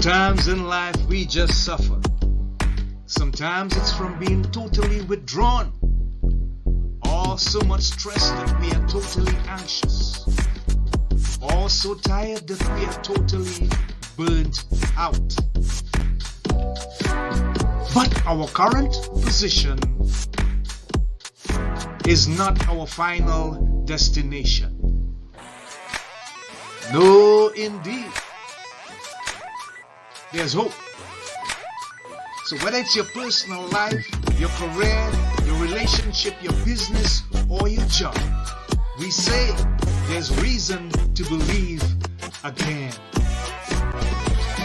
Sometimes in life we just suffer. Sometimes it's from being totally withdrawn, or so much stress that we are totally anxious, or so tired that we are totally burnt out. But our current position is not our final destination. No, indeed. There's hope. So whether it's your personal life, your career, your relationship, your business, or your job, we say there's reason to believe again.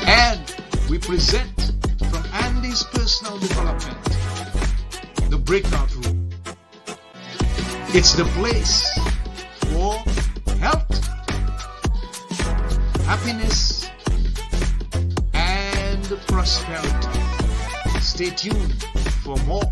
And we present from Andy's personal development, the breakout room. It's the place for health, happiness, and prosperity. Stay tuned for more.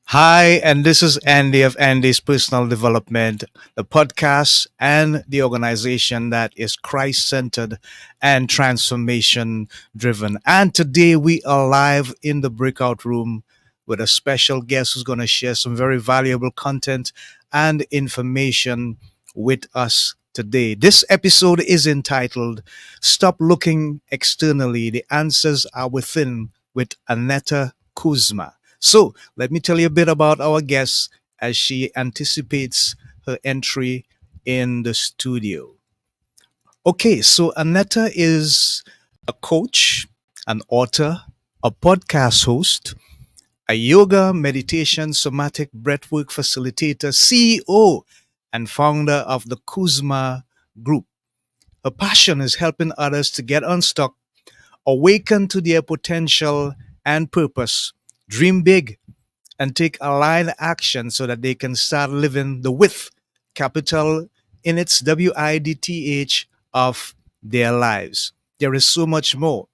Hi, and this is Andy of Andy's Personal Development, the podcast and the organization that is Christ centered and transformation driven. And today we are live in the breakout room with a special guest who's going to share some very valuable content and information with us today. This episode is entitled Stop Looking Externally, The Answers Are Within with Aneta Kuzma. So let me tell you a bit about our guest as she anticipates her entry in the studio. Okay, so Aneta is a coach, an author, a podcast host, a yoga, meditation, somatic breathwork facilitator, CEO, and founder of the Kuzma Group. Her passion is helping others to get unstuck, awaken to their potential and purpose, dream big, and take aligned action so that they can start living the width, capital in its WIDTH of their lives. There is so much more,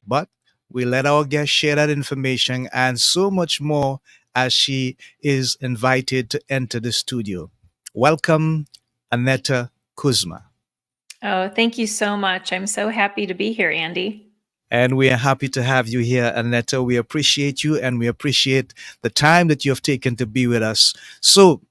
but we let our guest share that information and so much more as she is invited to enter the studio. Welcome, Aneta Kuzma. Oh, thank you so much. I'm so happy to be here, Andy. And we are happy to have you here, Aneta. We appreciate you and we appreciate the time that you have taken to be with us. So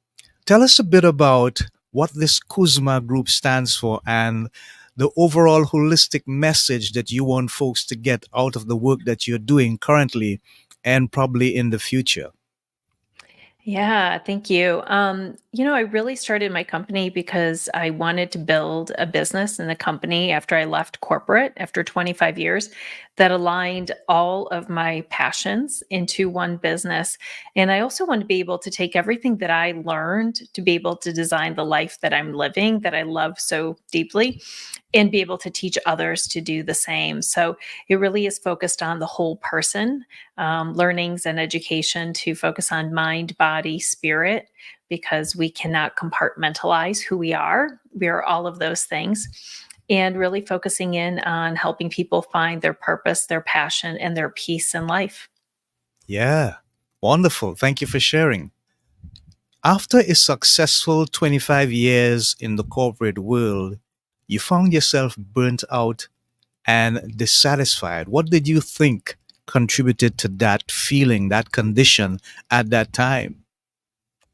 tell us a bit about what this Kuzma group stands for and the overall holistic message that you want folks to get out of the work that you're doing currently and probably in the future. Yeah, thank you. I really started my company because I wanted to build a business and a company after I left corporate after 25 years that aligned all of my passions into one business. And I also want to be able to take everything that I learned to be able to design the life that I'm living, that I love so deeply, and be able to teach others to do the same. So it really is focused on the whole person, learnings and education to focus on mind, body, spirit, because we cannot compartmentalize who we are. We are all of those things. And really focusing in on helping people find their purpose, their passion, and their peace in life. Yeah, wonderful. Thank you for sharing. After a successful 25 years in the corporate world, you found yourself burnt out and dissatisfied. What did you think contributed to that feeling, that condition at that time?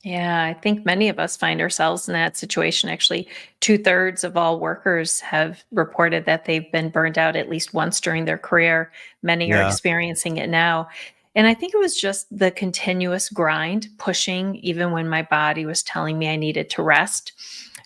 Yeah, I think many of us find ourselves in that situation. Actually, 2/3 of all workers have reported that they've been burned out at least once during their career. Many are Yeah. experiencing it now. And I think it was just the continuous grind, pushing, even when my body was telling me I needed to rest.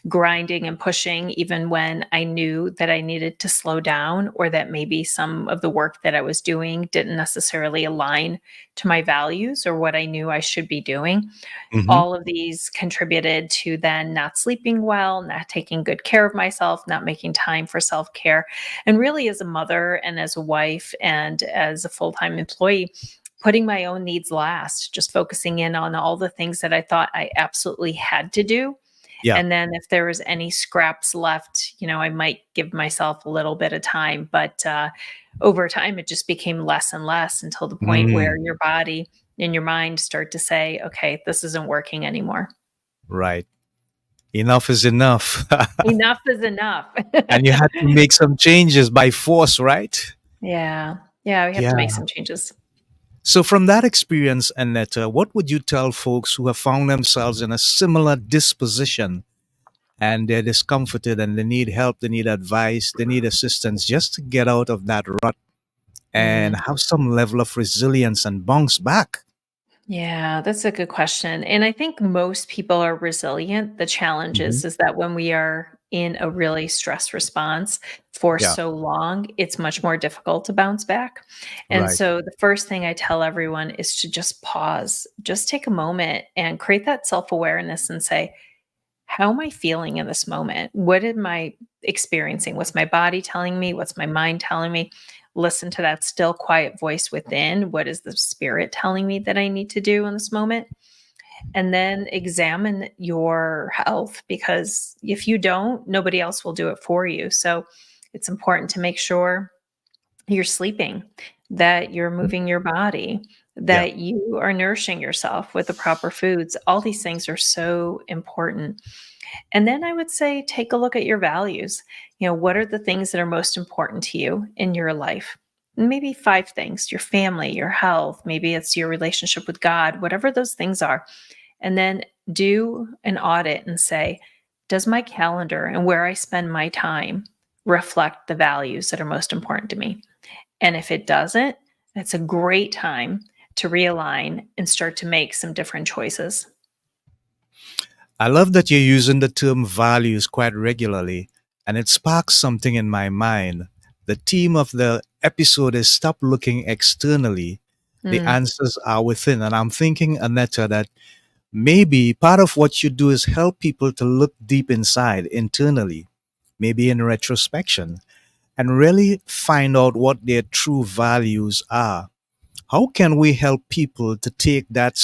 grinding and pushing even when I knew that I needed to slow down, or that maybe some of the work that I was doing didn't necessarily align to my values or what I knew I should be doing. Hmm. All of these contributed to then not sleeping well, not taking good care of myself, not making time for self care. And really, as a mother and as a wife and as a full time employee, putting my own needs last, just focusing in on all the things that I thought I absolutely had to do. Yeah. And then if there was any scraps left, I might give myself a little bit of time. But over time, it just became less and less until the point where Mm, your body and your mind start to say, okay, this isn't working anymore. right. Enough is enough. Enough is enough. And you had to make some changes by force, right? Yeah. Yeah. We have to Yeah. make some changes. So, from that experience, Annetta, what would you tell folks who have found themselves in a similar disposition and they're discomforted and they need help, they need advice, they need assistance just to get out of that rut and Mm. have some level of resilience and bounce back? Yeah, that's a good question. And I think most people are resilient. The challenge Hmm. is that when we are in a really stress response for Yeah, so long, it's much more difficult to bounce back. And right. so the first thing I tell everyone is to just pause, just take a moment and create that self awareness and say, how am I feeling in this moment? What am I experiencing? What's my body telling me? What's my mind telling me? Listen to that still quiet voice within. What is the spirit telling me that I need to do in this moment? And then examine your health, because if you don't, nobody else will do it for you. So it's important to make sure you're sleeping, that you're moving your body, Yeah. that you are nourishing yourself with the proper foods. All these things are so important. And then I would say take a look at your values. What are the things that are most important to you in your life? Maybe 5 things: your family, your health, maybe it's your relationship with God, whatever those things are. And then do an audit and say, does my calendar and where I spend my time reflect the values that are most important to me? And if it doesn't, it's a great time to realign and start to make some different choices. I love that you're using the term values quite regularly, and it sparks something in my mind. The theme of the episode is stop looking externally. The Mm, answers are within. And I'm thinking, Annetta, that maybe part of what you do is help people to look deep inside, internally, maybe in retrospection, and really find out what their true values are. How can we help people to take that?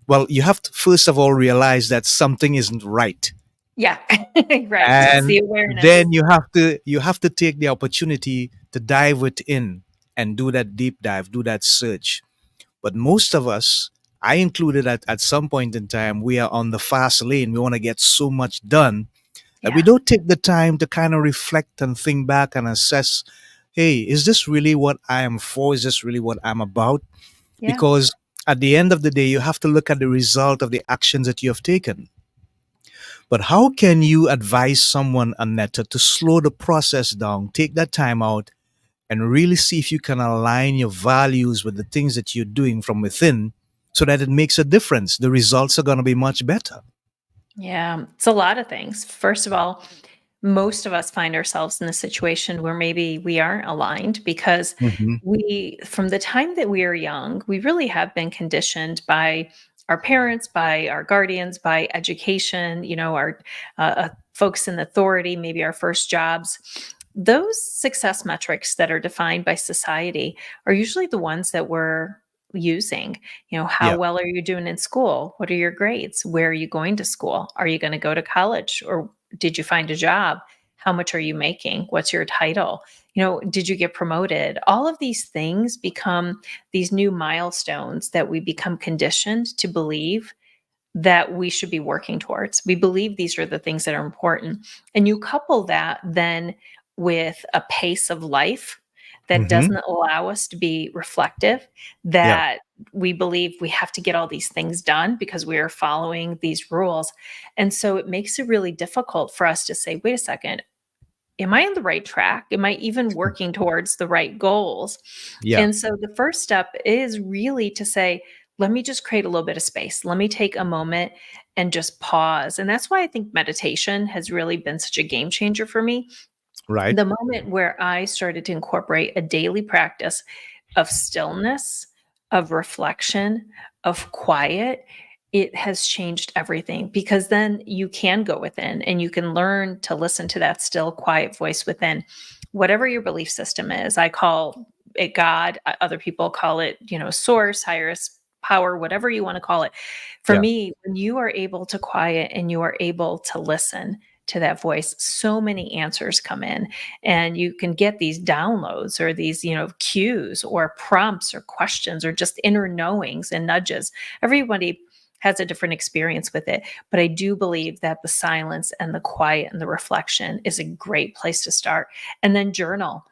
Well, you have to first of all realize that something isn't right. yeah, right. It's And the awareness. then you have to take the opportunity to dive within and do that deep dive, do that search. But most of us, I included at some point in time, we are on the fast lane. We want to get so much done that we Yeah, don't take the time to kind of reflect and think back and assess, hey, is this really what I am for? Is this really what I'm about? yeah, Because at the end of the day, you have to look at the result of the actions that you have taken. But how can you advise someone, Annetta, to slow the process down, take that time out, and really see if you can align your values with the things that you're doing from within so that it makes a difference? The results are going to be much better. yeah. It's a lot of things. First of all, most of us find ourselves in a situation where maybe we aren't aligned because Hmm. from the time that we are young, we really have been conditioned by our parents, by our guardians, by education, our folks in authority, maybe our first jobs. Those success metrics that are defined by society are usually the ones that we're using. How Yeah. well are you doing in school? What are your grades? Where are you going to school? Are you going to go to college, or did you find a job? How much are you making? What's your title? Did you get promoted? All of these things become these new milestones that we become conditioned to believe that we should be working towards. We believe these are the things that are important. And you couple that then with a pace of life that Hmm. doesn't allow us to be reflective, Yeah. that we believe we have to get all these things done because we are following these rules. And so it makes it really difficult for us to say, wait a second, am I on the right track? Am I even working towards the right goals? Yeah. And so the first step is really to say, let me just create a little bit of space. Let me take a moment and just pause. And that's why I think meditation has really been such a game changer for me. Right. The moment where I started to incorporate a daily practice of stillness, of reflection, of quiet, it has changed everything, because then you can go within and you can learn to listen to that still, quiet voice within. Whatever your belief system is, I call it God, other people call it, source, highest power, whatever you want to call it. For Yeah. me, when you are able to quiet and you are able to listen to that voice, so many answers come in, and you can get these downloads or these, cues or prompts or questions or just inner knowings and nudges. Everybody has a different experience with it, but I do believe that the silence and the quiet and the reflection is a great place to start. And then journal.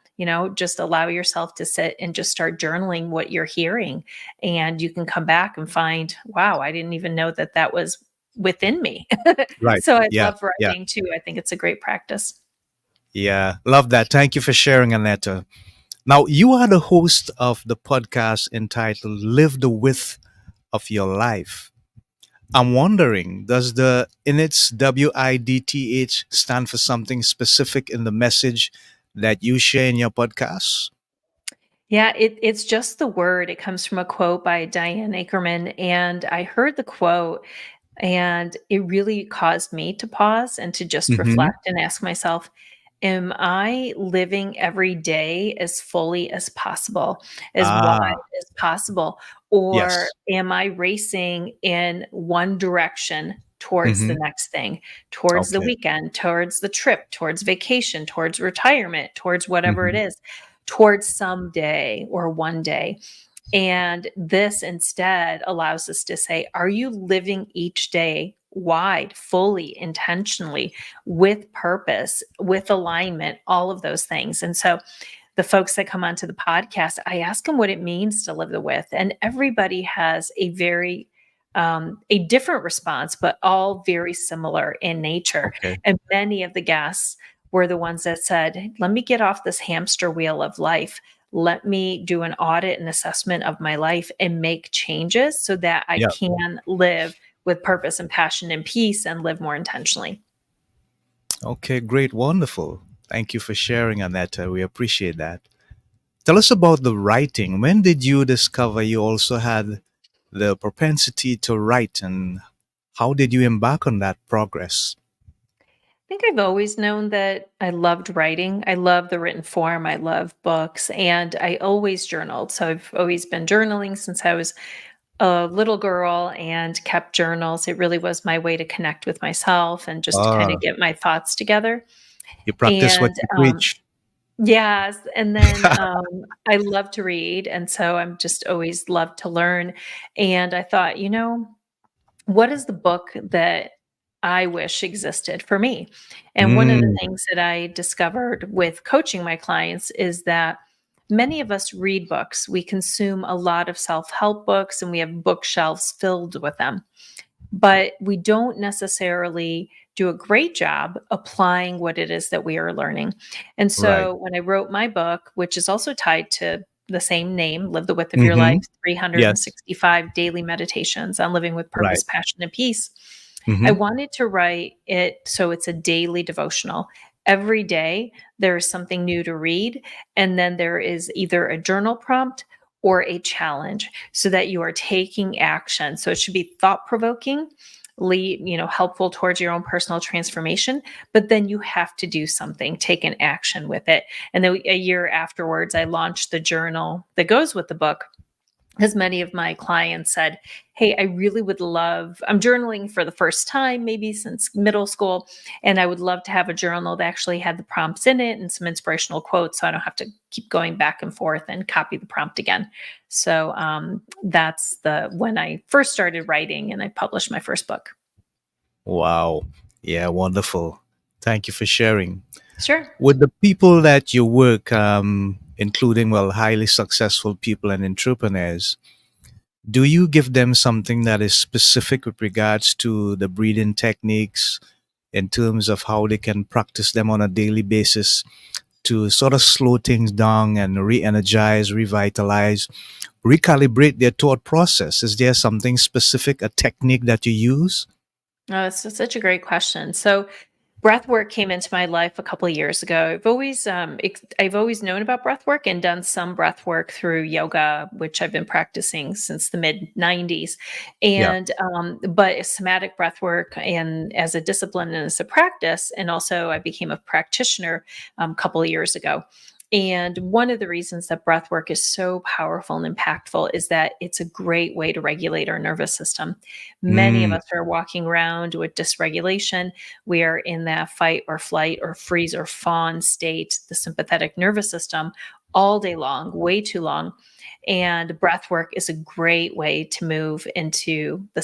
Just allow yourself to sit and just start journaling what you're hearing, and you can come back and find, wow, I didn't even know that that was within me. Right. So I Yeah. love Yeah. writing too. I think it's a great practice. Yeah. Love that. Thank you for sharing, Aneta. Now, you are the host of the podcast entitled Live the Width of Your Life. I'm wondering, does the in its WIDTH stand for something specific in the message that you share in your podcast? Yeah, it's just the word. It comes from a quote by Diane Ackerman. And I heard the quote, and it really caused me to pause and to just Mm-hmm. reflect and ask myself, am I living every day as fully as possible, as wide Ah, as possible? Or yes. am I racing in one direction towards the Mm-hmm. next thing, towards the Okay. weekend, towards the trip, towards vacation, towards retirement, towards whatever it Mm-hmm. is, towards someday or one day? And this instead allows us to say, are you living each day wide, fully, intentionally, with purpose, with alignment, all of those things? And so the folks that come onto the podcast, I ask them what it means to live the with. And everybody has a different response, but all very similar in nature. Okay. And many of the guests were the ones that said, let me get off this hamster wheel of life. Let me do an audit and assessment of my life and make changes so that I Yeah. can live with purpose and passion and peace and live more intentionally. Okay, great. Wonderful. Thank you for sharing, Aneta. We appreciate that. Tell us about the writing. When did you discover you also had the propensity to write, and how did you embark on that progress? I think I've always known that I loved writing. I love the written form. I love books, and I always journaled. So I've always been journaling since I was a little girl and kept journals. It really was my way to connect with myself and just kind of Ah, get my thoughts together. you practice what And you preach. yes, and then I love to read, and so I'm just always loved to learn. And I thought, what is the book that I wish existed for me? And one of the Mm, things that I discovered with coaching my clients is that many of us read books. We consume a lot of self help books, and we have bookshelves filled with them, but we don't necessarily do a great job applying what it is that we are learning. And right. so when I wrote my book, which is also tied to the same name, Live the Width of Your Mm-hmm. Life, Yes. 365 daily meditations on living with Right. purpose, passion, and peace, I Mm-hmm. wanted to write it so it's a daily devotional. Every day, there is something new to read. And then there is either a journal prompt or a challenge so that you are taking action. So it should be thought provoking, helpful towards your own personal transformation, but then you have to do something, take an action with it. And then a year afterwards, I launched the journal that goes with the book, as many of my clients said, hey, I really would love, I'm journaling for the first time, maybe since middle school, and I would love to have a journal that actually had the prompts in it and some inspirational quotes so I don't have to keep going back and forth and copy the prompt again. So that's when I first started writing and I published my first book. Wow. Yeah, wonderful. Thank you for sharing. Sure. With the people that you work, including, well, highly successful people and entrepreneurs, do you give them something that is specific with regards to the breathing techniques in terms of how they can practice them on a daily basis to sort of slow things down and re-energize, revitalize, recalibrate their thought process? Is there something specific, a technique that you use? Oh, it's such a great question. So, breath work came into my life a couple of years ago. I've always known about breath work and done some breath work through yoga, which I've been practicing since the mid 90s. Yeah. And but somatic breath work and as a discipline and as a practice, and also I became a practitioner a couple of years ago. And one of the reasons that breath work is so powerful and impactful is that it's a great way to regulate our nervous system. Many of Mm, us are walking around with dysregulation. We are in that fight or flight or freeze or fawn state, the sympathetic nervous system, all day long, way too long. And breath work is a great way to move into the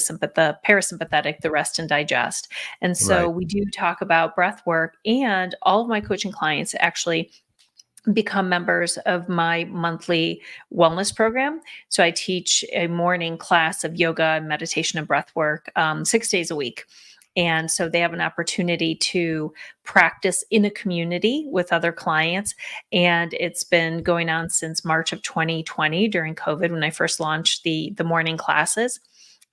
parasympathetic, the rest and digest. And so right. we do talk about breath work, and all of my coaching clients actually become members of my monthly wellness program. So I teach a morning class of yoga, meditation, and breath work 6 days a week. And so they have an opportunity to practice in a community with other clients. And it's been going on since March of 2020 during COVID when I first launched the morning classes.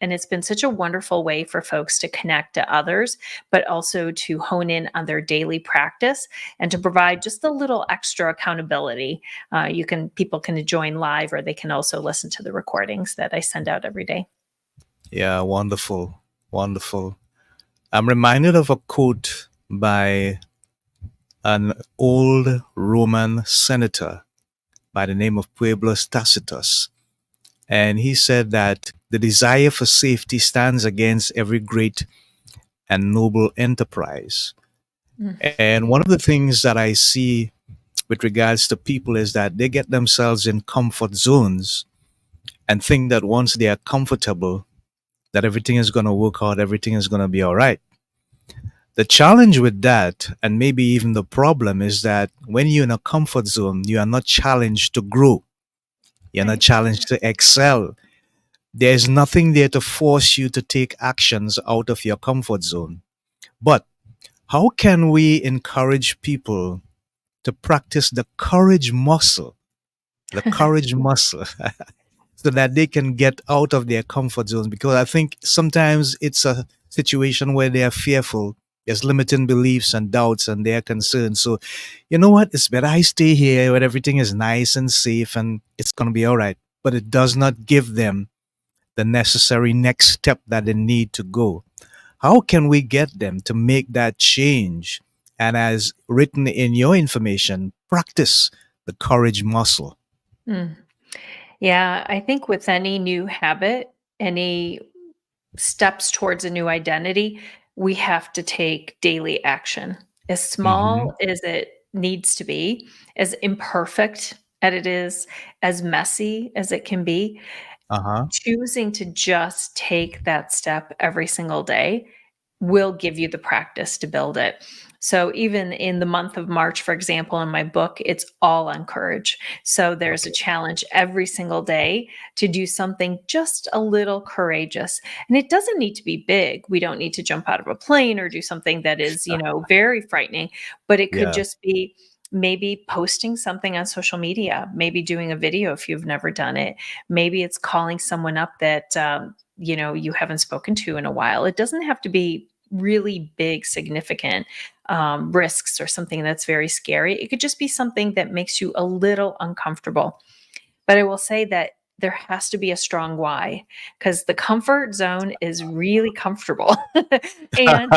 And it's been such a wonderful way for folks to connect to others, but also to hone in on their daily practice and to provide just a little extra accountability. People can join live, or they can also listen to the recordings that I send out every day. Yeah, wonderful. Wonderful. I'm reminded of a quote by an old Roman senator by the name of Publius Tacitus. And he said that the desire for safety stands against every great and noble enterprise. Mm. And one of the things that I see with regards to people is that they get themselves in comfort zones and think that once they are comfortable, that everything is going to work out, everything is going to be all right. The challenge with that, and maybe even the problem, is that when you're in a comfort zone, you are not challenged to grow. You're not Right. challenged to excel. There's nothing there to force you to take actions out of your comfort zone. But how can we encourage people to practice the courage muscle, the courage muscle, so that they can get out of their comfort zones? Because I think sometimes it's a situation where they are fearful. There's limiting beliefs and doubts and their concerns. So, you know what? It's better I stay here where everything is nice and safe and it's going to be all right. But it does not give them the necessary next step that they need to go. How can we get them to make that change? And as written in your information, practice the courage muscle. Mm. Yeah, I think with any new habit, any steps towards a new identity, we have to take daily action. As Hmm. small as it needs to be, as imperfect as it is, as messy as it can be, Uh huh. choosing to just take that step every single day will give you the practice to build it. So even in the month of March, for example, in my book, it's all on courage. So there's a Okay. challenge every single day to do something just a little courageous. And it doesn't need to be big. We don't need to jump out of a plane or do something that is, very frightening, but it could Yeah. just be maybe posting something on social media, maybe doing a video if you've never done it. Maybe it's calling someone up that you haven't spoken to in a while. It doesn't have to be really big, significant risks or something that's very scary. It could just be something that makes you a little uncomfortable. But I will say that there has to be a strong why, because the comfort zone is really comfortable. And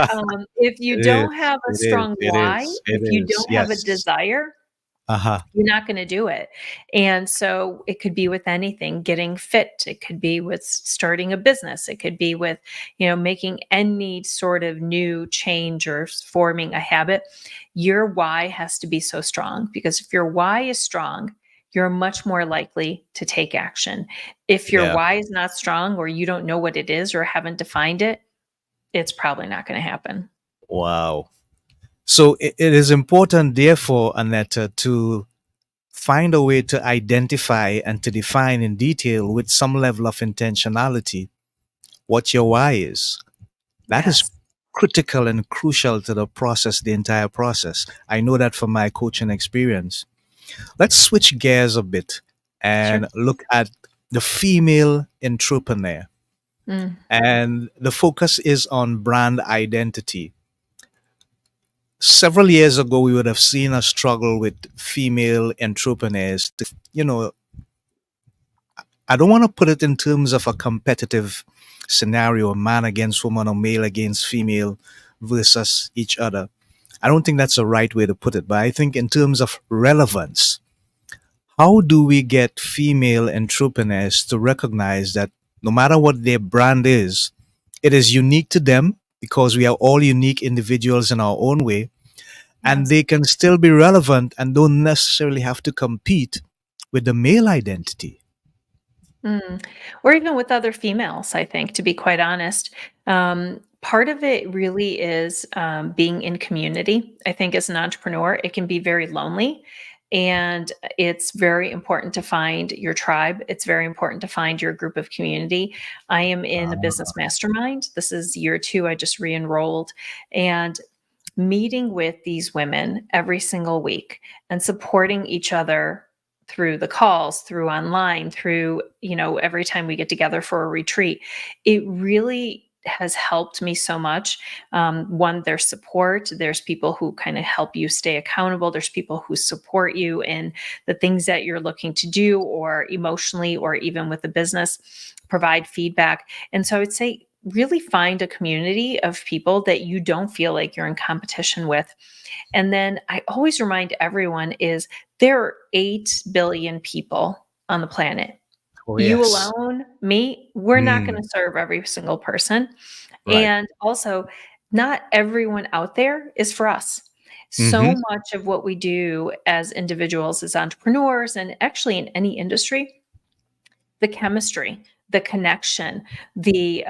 if you It is. don't have a It is. strong It why, is. It if you is. don't have a Yes. desire, Uh huh. you're not going to do it. And so it could be with anything, getting fit. It could be with starting a business. It could be with, making any sort of new change or forming a habit. Your why has to be so strong, because if your why is strong, you're much more likely to take action. If your Yeah. why is not strong, or you don't know what it is or haven't defined it, it's probably not going to happen. Wow. So it is important, therefore, Aneta, to find a way to identify and to define in detail with some level of intentionality what your why is. That is Yes. critical and crucial to the process, the entire process. I know that from my coaching experience. Let's switch gears a bit Sure. and look at the female entrepreneur. Mm, And the focus is on brand identity. Several years ago, we would have seen a struggle with female entrepreneurs. I don't want to put it in terms of a competitive scenario, man against woman or male against female versus each other. I don't think that's the right way to put it, but I think in terms of relevance, how do we get female entrepreneurs to recognize that no matter what their brand is, it is unique to them because we are all unique individuals in our own way, and yes. they can still be relevant and don't necessarily have to compete with the male identity? Mm. Or even with other females, I think, to be quite honest. Part of it really is being in community. I think as an entrepreneur, it can be very lonely. And it's very important to find your tribe. It's very important to find your group of community. I am in a business mastermind. This is year two. I just re enrolled. And meeting with these women every single week and supporting each other through the calls, through online, through, every time we get together for a retreat, it really has helped me so much. One, there's support. There's people who kind of help you stay accountable. There's people who support you in the things that you're looking to do, or emotionally, or even with the business, provide feedback. And so I would say, really find a community of people that you don't feel like you're in competition with. And then I always remind everyone is there are 8 billion people on the planet. Oh, You yes. alone, me, we're not going Mm, to serve every single person. right. And also, not everyone out there is for us. Mm-hmm. So much of what we do as individuals, as entrepreneurs, and actually in any industry, the chemistry, the connection, the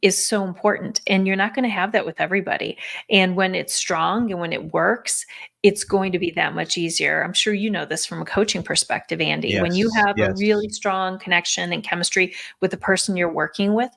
is so important, and you're not going to have that with everybody. And when it's strong and when it works, it's going to be that much easier. I'm sure you know this from a coaching perspective, Andy. When you Yes. have a Yes. really strong connection and chemistry with the person you're working with,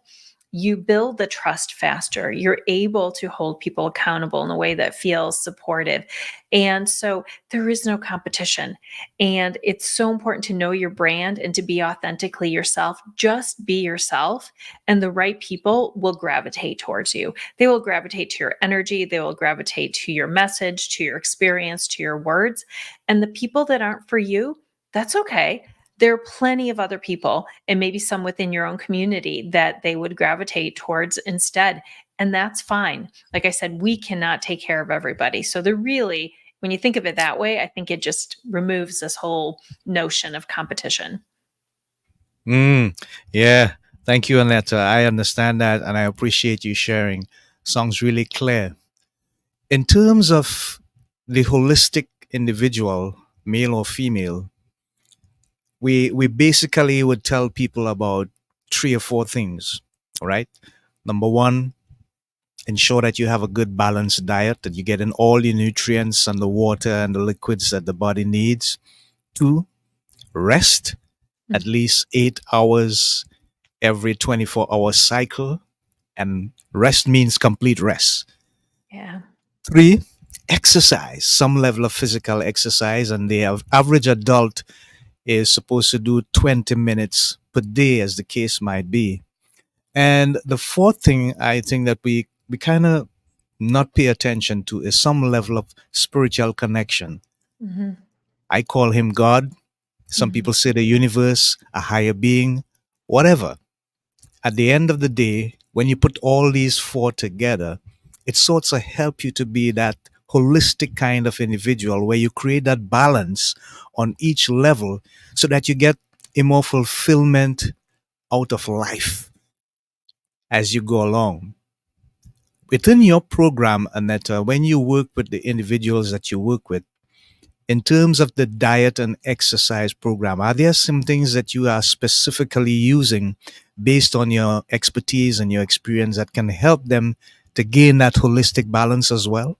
you build the trust faster. You're able to hold people accountable in a way that feels supportive. And so there is no competition. And it's so important to know your brand and to be authentically yourself. Just be yourself, and the right people will gravitate towards you. They will gravitate to your energy, they will gravitate to your message, to your experience, to your words. And the people that aren't for you, that's okay. There are plenty of other people, and maybe some within your own community, that they would gravitate towards instead. And that's fine. Like I said, we cannot take care of everybody. So they're really, when you think of it that way, I think it just removes this whole notion of competition. Mm, yeah. Thank you, Aneta. I understand that and I appreciate you sharing. Sounds really clear. In terms of the holistic individual, male or female, we basically would tell people about three or four things. All right. Number one, ensure that you have a good balanced diet, that you get in all the nutrients and the water and the liquids that the body needs. Two, rest at Mhm. least 8 hours every 24-hour cycle. And rest means complete rest. Yeah. Three, exercise, some level of physical exercise. And the average adult is supposed to do 20 minutes per day, as the case might be. And the fourth thing I think that we kind of not pay attention to is some level of spiritual connection. Hmm. I call him God. Some Hmm. people say the universe, a higher being, whatever. At the end of the day, when you put all these four together, it sorts of help you to be that holistic kind of individual where you create that balance on each level so that you get a more fulfillment out of life as you go along. Within your program, Aneta, when you work with the individuals that you work with, in terms of the diet and exercise program, are there some things that you are specifically using based on your expertise and your experience that can help them to gain that holistic balance as well?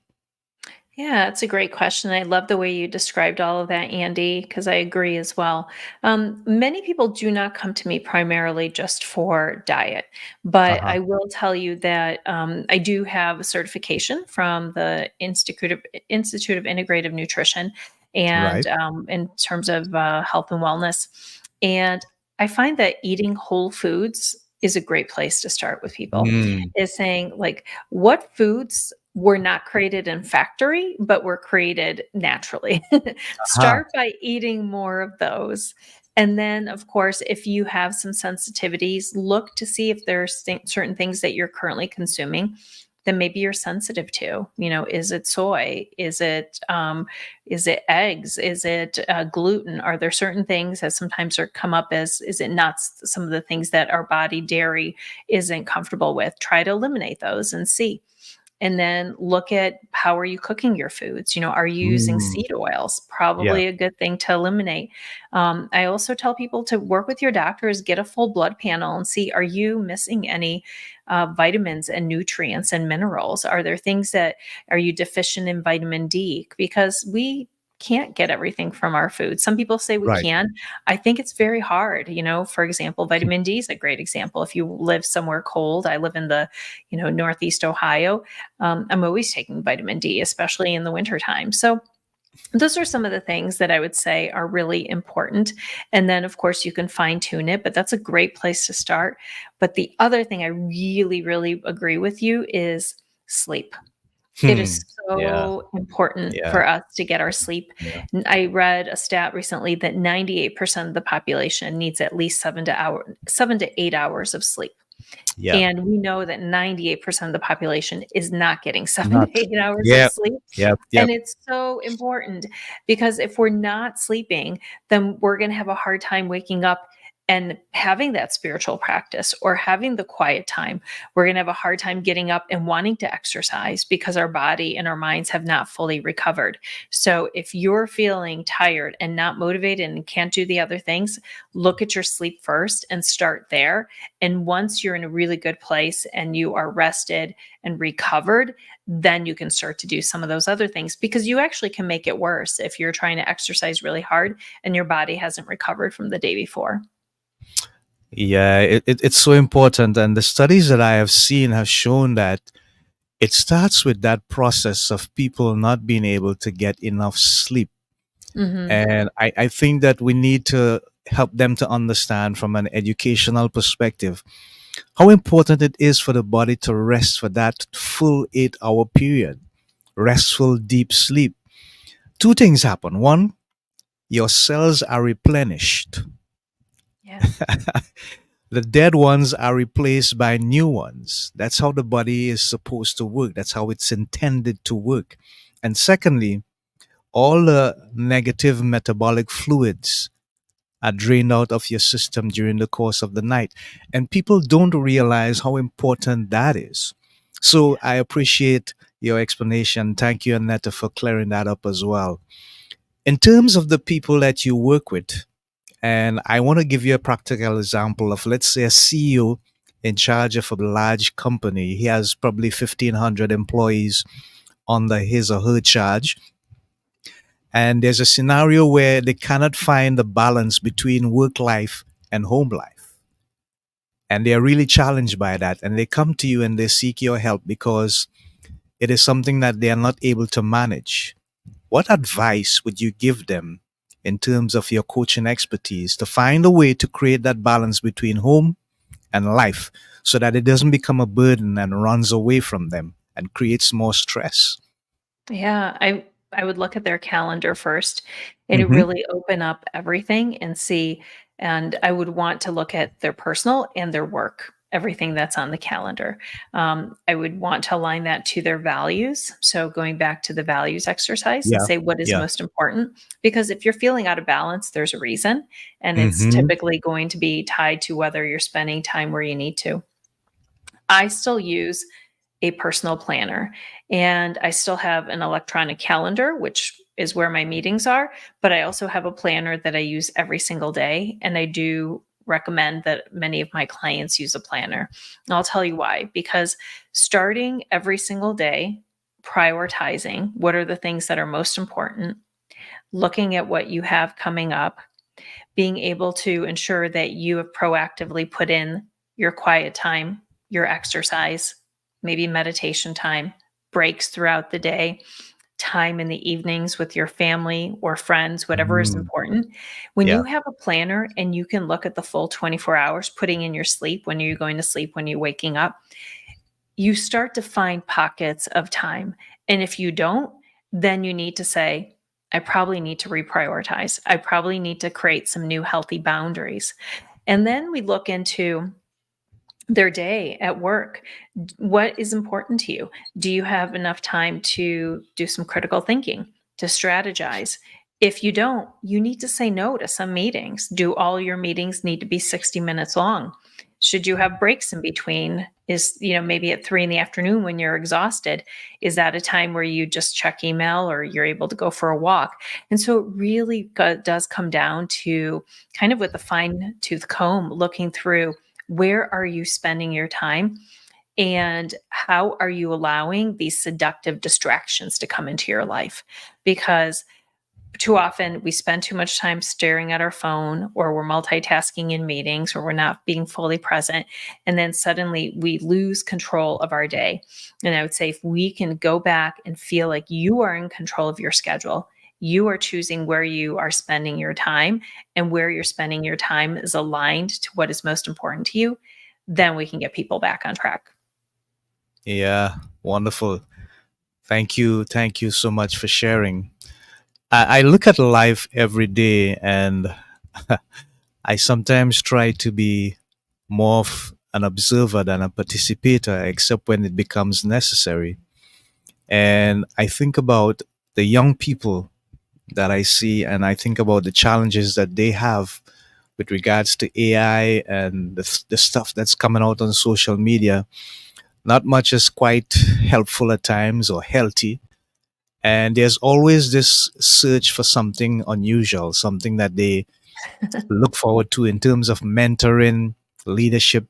Yeah, it's a great question. I love the way you described all of that, Andy, because I agree as well. Many people do not come to me primarily just for diet, but Uh-huh. I will tell you that I do have a certification from the Institute of Integrative Nutrition, and Right. in terms of health and wellness. And I find that eating whole foods is a great place to start with people. Mm. Is saying like what foods were not created in factory, but were created naturally. Aha. Start by eating more of those. And then, of course, if you have some sensitivities, look to see if there's certain things that you're currently consuming that maybe you're sensitive to. You know, is it soy? Is it eggs? Is it gluten? Are there certain things that sometimes are come up as is it nuts? Some of the things that our body dairy isn't comfortable with. Try to eliminate those and see, and then look at how are you cooking your foods. You know, are you using Mm. seed oils? Yeah. Probably a good thing to eliminate. I also tell people to work with your doctors, get a full blood panel and see, are you missing any vitamins and nutrients and minerals? Are there things that are you deficient in vitamin D? Because we can't get everything from our food. Some people say we Right. can. I think it's very hard. You know, for example, vitamin D is a great example. If you live somewhere cold, I live in the, Northeast Ohio. I'm always taking vitamin D, especially in the wintertime. So those are some of the things that I would say are really important. And then, of course, you can fine tune it, but that's a great place to start. But the other thing I really, really agree with you is sleep. It Hmm. is Yeah. so important Yeah. for us to get our sleep. Yeah. I read a stat recently that 98% of the population needs at least 7 to 8 hours of sleep. Yeah. And we know that 98% of the population is not getting 7 Not. to 8 hours of Yep. sleep, Yep. and Yep. it's so important because if we're not sleeping, then we're gonna have a hard time waking up and having that spiritual practice or having the quiet time. We're gonna have a hard time getting up and wanting to exercise because our body and our minds have not fully recovered. So if you're feeling tired and not motivated and can't do the other things, look at your sleep first and start there, and once you're in a really good place and you are rested and recovered, then you can start to do some of those other things because you actually can make it worse if you're trying to exercise really hard and your body hasn't recovered from the day before. Yeah. It's so important. And the studies that I have seen have shown that it starts with that process of people not being able to get enough sleep. Mhm. And I think that we need to help them to understand from an educational perspective how important it is for the body to rest for that full 8 hour period, restful, deep sleep. Two things happen. One, your cells are replenished. Yeah. The dead ones are replaced by new ones. That's how the body is supposed to work. That's how it's intended to work. And secondly, all the negative metabolic fluids are drained out of your system during the course of the night. And people don't realize how important that is. So I appreciate your explanation. Thank you, Aneta, for clearing that up as well. In terms of the people that you work with, and I want to give you a practical example of, let's say, a CEO in charge of a large company. He has probably 1,500 employees under his or her charge. And there's a scenario where they cannot find the balance between work life and home life. And they are really challenged by that. And they come to you and they seek your help because it is something that they are not able to manage. What advice would you give them in terms of your coaching expertise to find a way to create that balance between home and life so that it doesn't become a burden and runs away from them and creates more stress? Yeah, I would look at their calendar first and Mm-hmm. really open up everything and see, and I would want to look at their personal and their work, everything that's on the calendar. I would want to align that to their values. So going back to the values exercise and Yeah. say what is Yeah. most important, because if you're feeling out of balance, there's a reason, and it's Mm-hmm. typically going to be tied to whether you're spending time where you need to. I still use a personal planner. And I still have an electronic calendar, which is where my meetings are, but I also have a planner that I use every single day. And I do recommend that many of my clients use a planner. And I'll tell you why, because starting every single day prioritizing what are the things that are most important, looking at what you have coming up, being able to ensure that you have proactively put in your quiet time, your exercise, maybe meditation time, breaks throughout the day, time in the evenings with your family or friends, whatever is Mm, important. When yeah. you have a planner and you can look at the full 24 hours, putting in your sleep, when you're going to sleep, when you're waking up, you start to find pockets of time. And if you don't, then you need to say, I probably need to reprioritize. I probably need to create some new healthy boundaries. And then we look into their day at work. What is important to you? Do you have enough time to do some critical thinking, to strategize? If you don't, you need to say no to some meetings. Do all your meetings need to be 60 minutes long? Should you have breaks in between? Is, maybe at 3 in the afternoon when you're exhausted, is that a time where you just check email or you're able to go for a walk? And so it really does come down to kind of with a fine tooth comb looking through, where are you spending your time? And how are you allowing these seductive distractions to come into your life? Because too often we spend too much time staring at our phone, or we're multitasking in meetings, or we're not being fully present. And then suddenly we lose control of our day. And I would say if we can go back and feel like you are in control of your schedule, you are choosing where you are spending your time, and where you're spending your time is aligned to what is most important to you, then we can get people back on track. Yeah. Wonderful. Thank you. Thank you so much for sharing. I look at life every day, and I sometimes try to be more of an observer than a participator, except when it becomes necessary. And I think about the young people that I see, and I think about the challenges that they have with regards to AI and the stuff that's coming out on social media. Not much is quite helpful at times or healthy. And there's always this search for something unusual, something that they look forward to in terms of mentoring, leadership.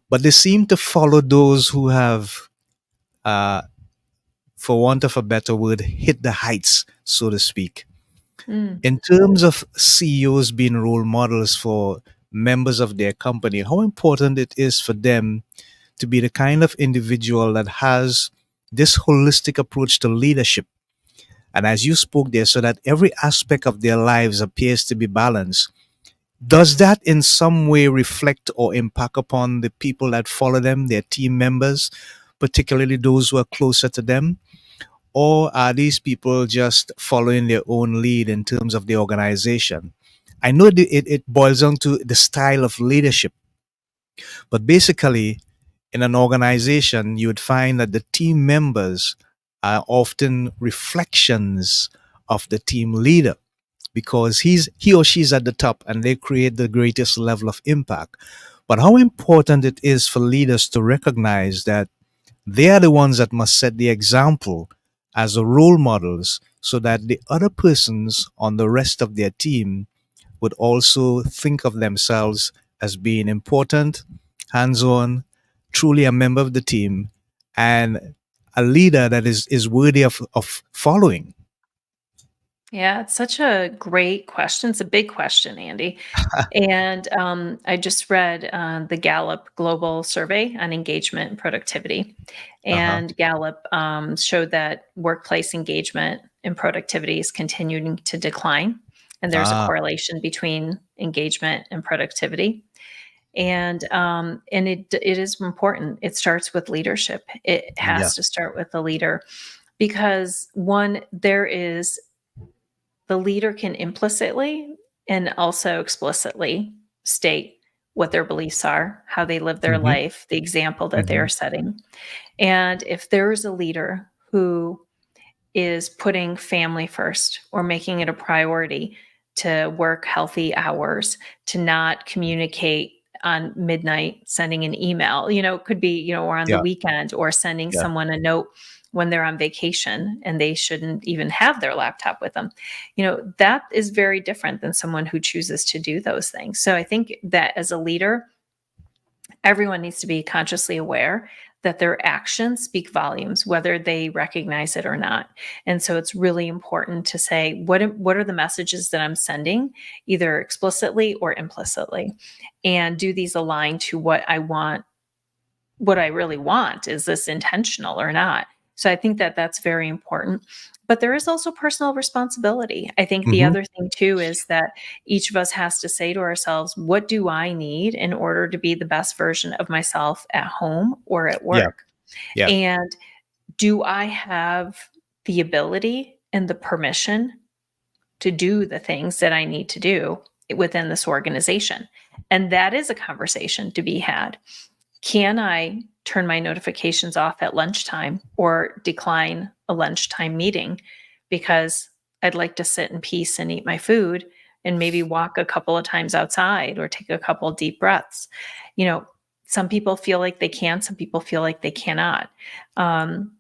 But they seem to follow those who have, uh, for want of a better word, hit the heights, so to speak. Mm. In terms of CEOs being role models for members of their company, how important it is for them to be the kind of individual that has this holistic approach to leadership. And as you spoke there, so that every aspect of their lives appears to be balanced. Does that in some way reflect or impact upon the people that follow them, their team members, particularly those who are closer to them? Or are these people just following their own lead in terms of the organization? I know it boils down to the style of leadership, but basically, in an organization, you would find that the team members are often reflections of the team leader, because he or she's at the top and they create the greatest level of impact. But how important it is for leaders to recognize that they are the ones that must set the example as the role models, so that the other persons on the rest of their team would also think of themselves as being important, hands on, truly a member of the team, and a leader that is worthy of following. Yeah, it's such a great question. It's a big question, Andy. And I just read the Gallup Global Survey on Engagement and Productivity. Uh huh. And Gallup showed that workplace engagement and productivity is continuing to decline. And there's a Ah, correlation between engagement and productivity. And it is important. It starts with leadership. It yeah. has to start with the leader, because one, the leader can implicitly and also explicitly state what their beliefs are, how they live their Hmm. life, the example that they Hmm. are setting. And if there is a leader who is putting family first, or making it a priority to work healthy hours, to not communicate on midnight, sending an email, it could be, or on the Yeah. weekend, or sending Yeah. someone a note when they're on vacation and they shouldn't even have their laptop with them. That is very different than someone who chooses to do those things. So I think that as a leader, everyone needs to be consciously aware that their actions speak volumes, whether they recognize it or not. And so it's really important to say, what are the messages that I'm sending, either explicitly or implicitly? And do these align to what I want, what I really want? Is this intentional or not? So I think that that's very important. But there is also personal responsibility. I think the Hmm. other thing too is that each of us has to say to ourselves, what do I need in order to be the best version of myself at home or at Yeah. work? Yeah. And do I have the ability and the permission to do the things that I need to do within this organization? And that is a conversation to be had. Can I turn my notifications off at lunchtime or decline a lunchtime meeting because I'd like to sit in peace and eat my food and maybe walk a couple of times outside or take a couple deep breaths? You know, some people feel like they can, some people feel like they cannot. Um,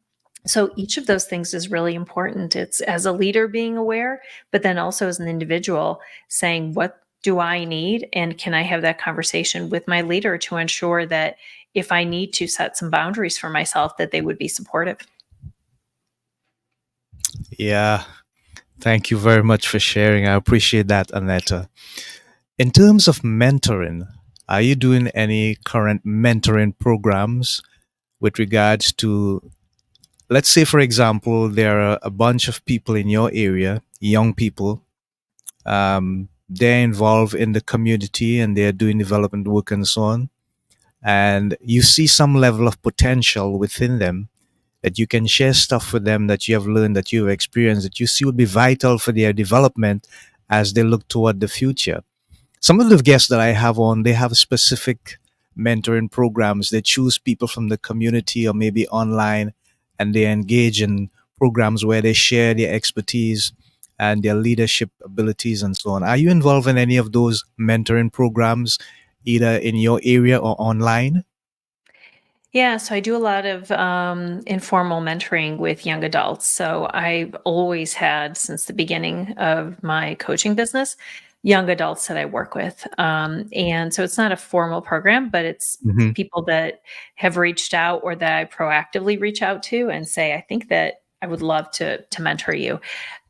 so each of those things is really important. It's as a leader being aware, but then also as an individual saying, what do I need? And can I have that conversation with my leader to ensure that if I need to set some boundaries for myself, that they would be supportive? Yeah. Thank you very much for sharing. I appreciate that, Aneta. In terms of mentoring, are you doing any current mentoring programs with regards to, let's say, for example, there are a bunch of people in your area, young people, they're involved in the community and they're doing development work and so on. And you see some level of potential within them that you can share stuff with them that you have learned, that you've experienced, that you see would be vital for their development as they look toward the future. Some of the guests that I have on, they have specific mentoring programs. They choose people from the community or maybe online, and they engage in programs where they share their expertise and their leadership abilities and so on. Are you involved in any of those mentoring programs, either in your area or online? Yeah, so I do a lot of informal mentoring with young adults. So I've always had, since the beginning of my coaching business, young adults that I work with. And so it's not a formal program, but it's Hmm. people that have reached out or that I proactively reach out to and say, I think that I would love to mentor you.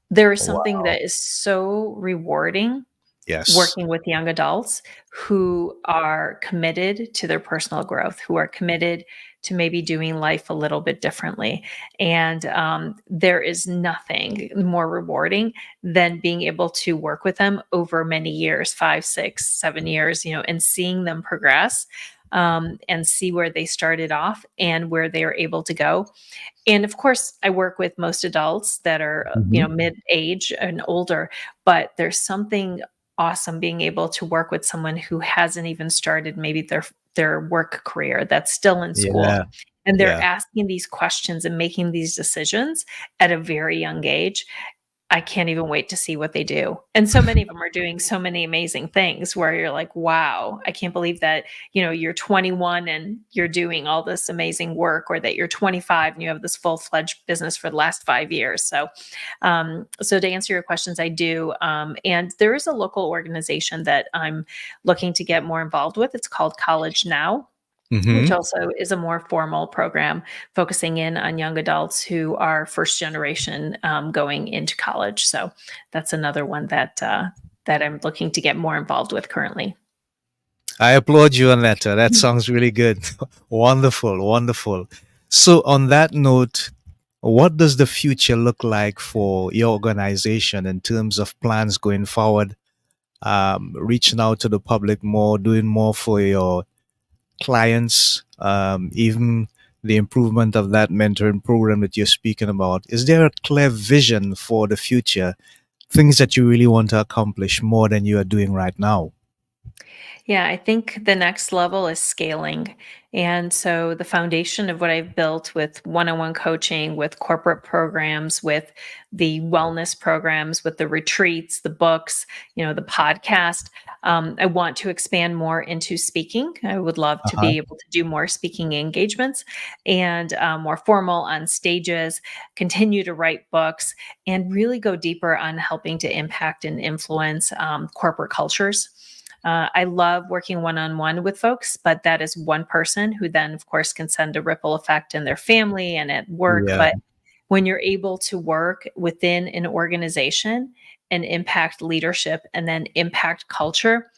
There is something Wow. that is so rewarding Yes. working with young adults who are committed to their personal growth, who are committed to maybe doing life a little bit differently. And there is nothing more rewarding than being able to work with them over many years, 5, 6, 7 years, and seeing them progress. And see where they started off and where they are able to go. And of course, I work with most adults that are, Hmm. mid-age and older, but there's something awesome being able to work with someone who hasn't even started maybe their work career, that's still in school. Yeah. And they're Yeah. asking these questions and making these decisions at a very young age. I can't even wait to see what they do. And so many of them are doing so many amazing things where you're like, wow, I can't believe that, you're 21 and you're doing all this amazing work, or that you're 25 and you have this full-fledged business for the last 5 years. So to answer your questions, I do. And there is a local organization that I'm looking to get more involved with. It's called College Now, which Hmm. also is a more formal program focusing in on young adults who are first generation going into college. So that's another one that I'm looking to get more involved with currently. I applaud you, Aneta. That sounds really good. Wonderful, wonderful. So, on that note, what does the future look like for your organization in terms of plans going forward? Reaching out to the public more, doing more for your clients, even the improvement of that mentoring program that you're speaking about. Is there a clear vision for the future? Things that you really want to accomplish more than you are doing right now? Yeah, I think the next level is scaling. And so the foundation of what I've built with one on one coaching, with corporate programs, with the wellness programs, with the retreats, the books, the podcast, I want to expand more into speaking. I would love to Uh-huh. be able to do more speaking engagements and more formal on stages, continue to write books, and really go deeper on helping to impact and influence corporate cultures. I love working one-on-one with folks, but that is one person who then, of course, can send a ripple effect in their family and at work. Yeah. But when you're able to work within an organization and impact leadership and then impact culture,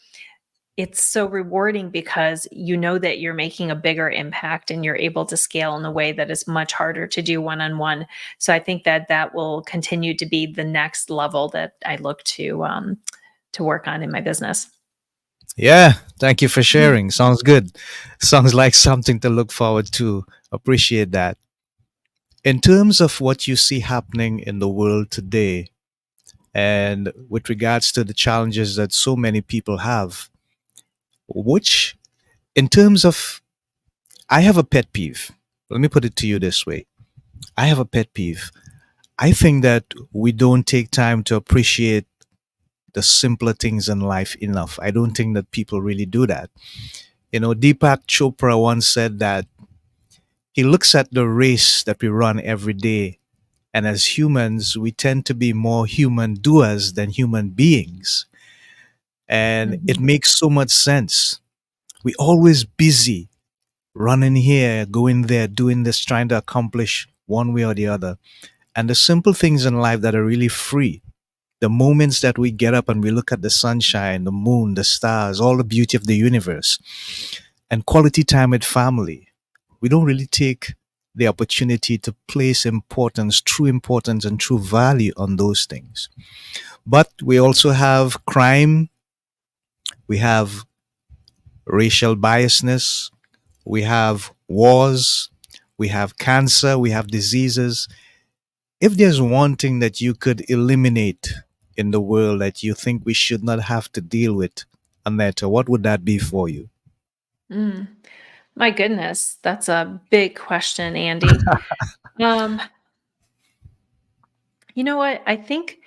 it's so rewarding because you know that you're making a bigger impact and you're able to scale in a way that is much harder to do one-on-one. So I think that that will continue to be the next level that I look to work on in my business. Yeah. Thank you for Mhm. sharing. Sounds good. Sounds like something to look forward to. Appreciate that. In terms of what you see happening in the world today, and with regards to the challenges that so many people have, which, in terms of, I have a pet peeve. Let me put it to you this way. I have a pet peeve. I think that we don't take time to appreciate the simpler things in life enough. I don't think that people really do that. You know, Deepak Chopra once said that he looks at the race that we run every day, and as humans, we tend to be more human doers than human beings. And it Mhm. makes so much sense. We always busy running here, going there, doing this, trying to accomplish one way or the other. And the simple things in life that are really free, the moments that we get up and we look at the sunshine, the moon, the stars, all the beauty of the universe, and quality time with family, we don't really take the opportunity to place importance, and true value on those things. But we also have crime, we have racial biasness, we have wars, we have cancer, we have diseases. If there's one thing that you could eliminate in the world that you think we should not have to deal with, Aneta, what would that be for you? Mm. My goodness, that's a big question, Andy. Um, you know what? I think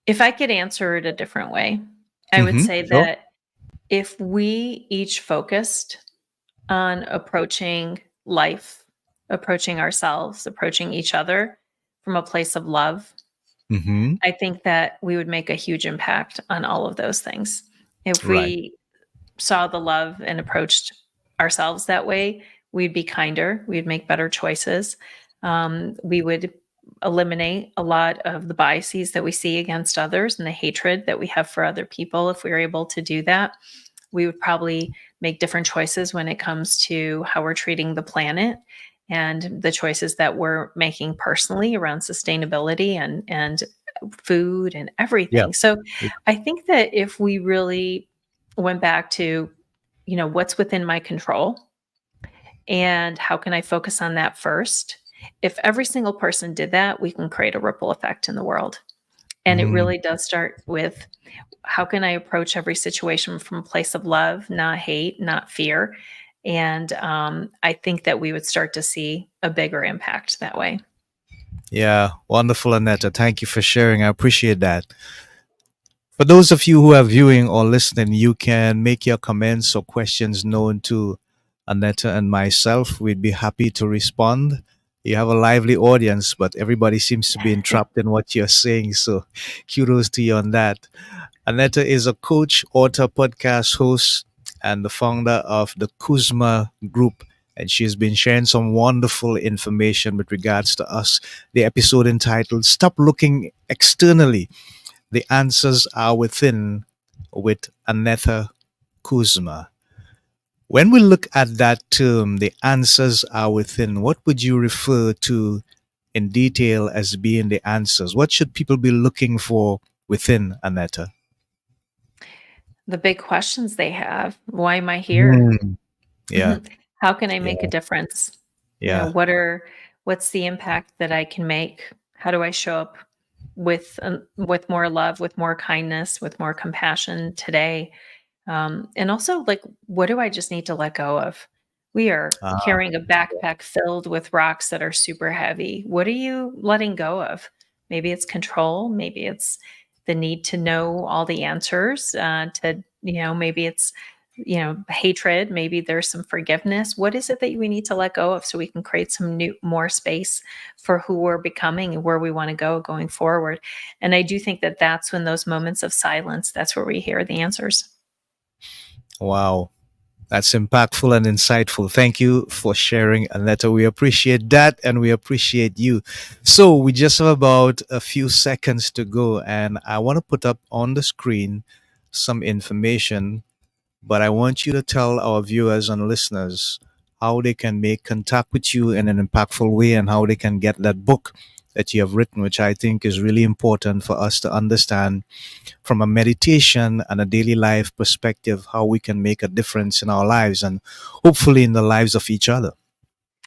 if I could answer it a different way, I would Mm-hmm. say Sure. that if we each focused on approaching life, approaching ourselves, approaching each other from a place of love, Mm-hmm. I think that we would make a huge impact on all of those things. If Right. we saw the love and approached ourselves that way, we'd be kinder, we'd make better choices. We would eliminate a lot of the biases that we see against others and the hatred that we have for other people. If we were able to do that, we would probably make different choices when it comes to how we're treating the planet and the choices that we're making personally around sustainability and food and Yeah. everything. So I think that if we really went back to, what's within my control and how can I focus on that first? If every single person did that, we can create a ripple effect in the world. And it Mm, really does start with how can I approach every situation from a place of love, not hate, not fear. And I think that we would start to see a bigger impact that way. yeah. Wonderful, Aneta. Thank you for sharing. I appreciate that. For those of you who are viewing or listening, you can make your comments or questions known to Aneta and myself. We'd be happy to respond. You have a lively audience, but everybody seems to be entrapped in what you're saying. So kudos to you on that. Aneta is a coach, author, podcast host, and the founder of the Kuzma Group. And she's been sharing some wonderful information with regards to us. The episode entitled Stop Looking Externally, the Answers Are Within, with Aneta Kuzma. When we look at that term, the answers are within, what would you refer to in detail as being the answers? What should people be looking for within, Aneta? The big questions they have. Why am I here? Mm, yeah, How can I make a yeah, difference? yeah. What's the impact that I can make? How do I show up with more love, with more kindness, with more compassion today? And also, like, what do I just need to let go of? We are Ah, carrying a backpack filled with rocks that are super heavy. What are you letting go of? Maybe it's control. Maybe it's the need to know all the answers. Maybe it's, hatred. Maybe there's some forgiveness. What is it that we need to let go of so we can create some more space for who we're becoming and where we want to go going forward? And I do think that that's when those moments of silence, that's where we hear the answers. Wow. That's impactful and insightful. Thank you for sharing, Aneta. We appreciate that and we appreciate you. So, we just have about a few seconds to go, and I want to put up on the screen some information, but I want you to tell our viewers and listeners how they can make contact with you in an impactful way and how they can get that book that you have written, which I think is really important for us to understand from a meditation and a daily life perspective how we can make a difference in our lives and hopefully in the lives of each other.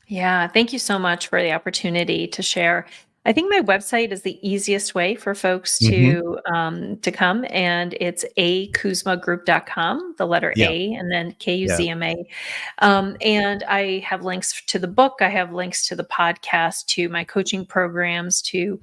Yeah, thank you so much for the opportunity to share. I think my website is the easiest way for folks Hmm. to come, and it's akuzmagroup.com, the letter Yeah, A, and then yeah. KUZMA. And I have links to the book. I have links to the podcast, to my coaching programs, to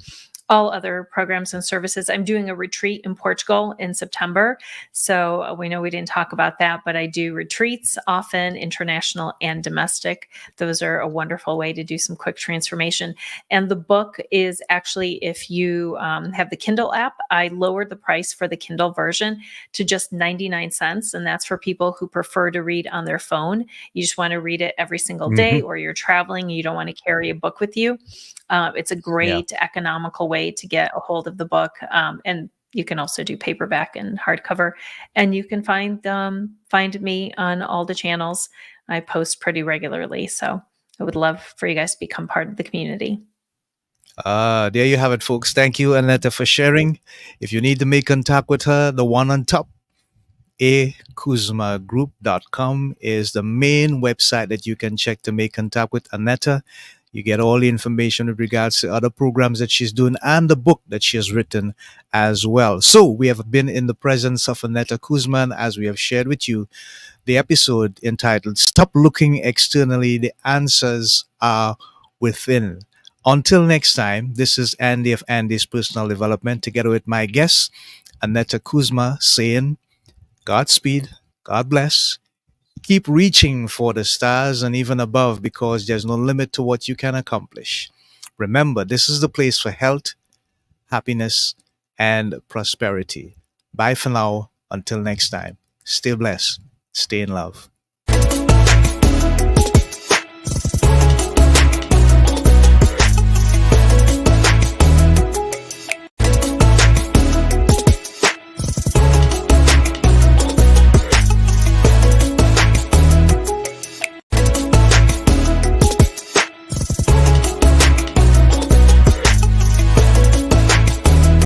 all other programs and services. I'm doing a retreat in Portugal in September. So we know we didn't talk about that, but I do retreats often, international and domestic. Those are a wonderful way to do some quick transformation. And the book is actually, if you have the Kindle app, I lowered the price for the Kindle version to just 99 cents. And that's for people who prefer to read on their phone. You just want to read it every single day, Hmm. or you're traveling, you don't want to carry a book with you. It's a Yeah. great economical way to get a hold of the book. And you can also do paperback and hardcover. And you can find me on all the channels. I post pretty regularly. So I would love for you guys to become part of the community. There you have it, folks. Thank you, Aneta, for sharing. If you need to make contact with her, the one on top, akuzmagroup.com, is the main website that you can check to make contact with Aneta. You get all the information with regards to other programs that she's doing and the book that she has written as well. So we have been in the presence of Aneta Kuzma, as we have shared with you the episode entitled Stop Looking Externally, the Answers Are Within. Until next time, this is Andy of Andy's Personal Development, together with my guest, Aneta Kuzma, saying Godspeed, God bless. Keep reaching for the stars and even above, because there's no limit to what you can accomplish. Remember, this is the place for health, happiness, and prosperity. Bye for now. Until next time, stay blessed, stay in love.